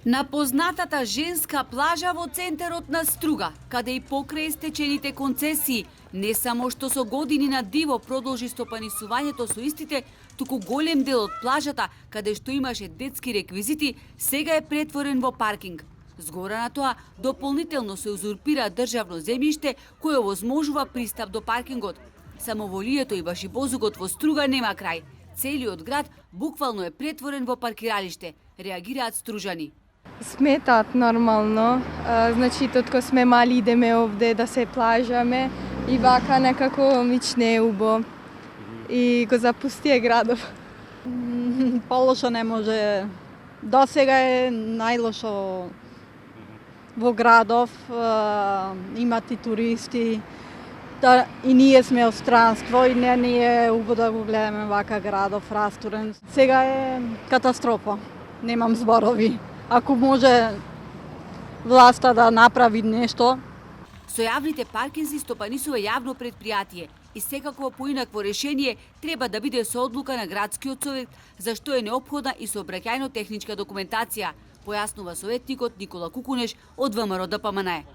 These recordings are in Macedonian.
На познатата женска плажа во центарот на Струга, каде и покрај стечените концесии, не само што со години на диво продолжи стопанисувањето со истите, туку голем дел од плажата, каде што имаше детски реквизити, сега е претворен во паркинг. Згора на тоа, дополнително се узурпира државно земјиште кое овозможува пристап до паркингот. Самоволието и башибозугот во Струга нема крај. Целиот град буквално е претворен во паркиралиште, реагираат стружани. Сметат нормално, значи тотко сме мали идеме овде да се плажаме и вака некако мич не е убо и го запустие градов. Полошо не може. Досега е најлошо во градов, имат и туристи, да, и ние сме од странство и не ни е убо да го гледаме вака градов растурен. Сега е катастрофа, немам зборови. Ако може власта да направи нешто. Со јавните паркинзи стопанисува јавно предпријатие и секако поинакво решение треба да биде со одлука на градскиот совет, за што е неопходна и сообраќајно-техничка документација, појаснува советникот Никола Кукунеш од ВМРО ДПМНЕ.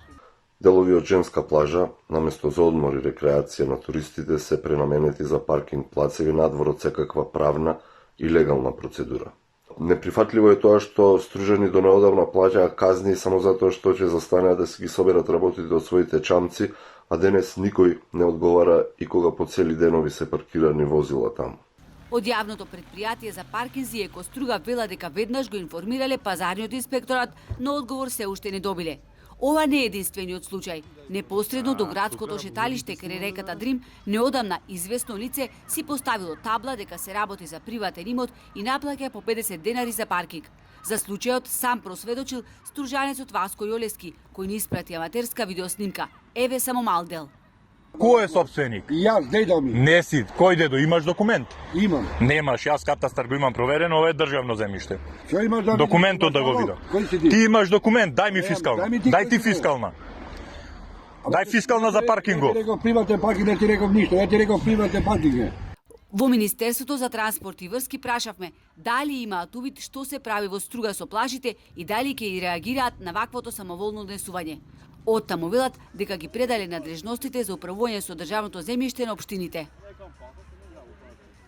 Делови од женска плажа, наместо за одмор и рекреација на туристите, се пренаменети за паркинг плацеви надвор од секаква правна и легална процедура. Неприфатливо е тоа што стружани до неодавна плаќаа казни само затоа што ќе застанеа да си ги соберат работите од своите чамци, а денес никој не одговара и кога по цели денови се паркирани возила таму. Од јавното предпријатие за паркинзи Еко Струга вела дека веднаш го информирале пазарниот инспекторат, но одговор се уште не добиле. Ова не е единствениот случај. Непосредно до градското шеталиште крај реката Дрим, неодамна известно лице си поставило табла дека се работи за приватен имот и наплаќа по 50 денари за паркинг. За случајот сам просведочил стружанецот Васко Јолески, кој ни испрати аматерска видеоснимка. Еве само мал дел. Кој е собственик? Јас, дедо ми. Не си. Кој дедо? Имаш документ? Имам. Немаш. Јас катастар го имам проверено, ова е државно земјиште. Што имаш да Документот да го видам. Кој си ти? Ти имаш документ, дај ми фискална. Дај ти фискална. Дај фискална за паркингов. Ја ти реков приватен паркинг, не ти реков ништо. Ја ти реков приватен паркинг. Во Министерството за транспорт и врски прашавме дали имаат увид што се прави во Струга со плажите и дали ќе и реагираат на ваквото самоволно однесување. Оттаму велат дека ги предале надлежностите за управување со државното земјиште на општините.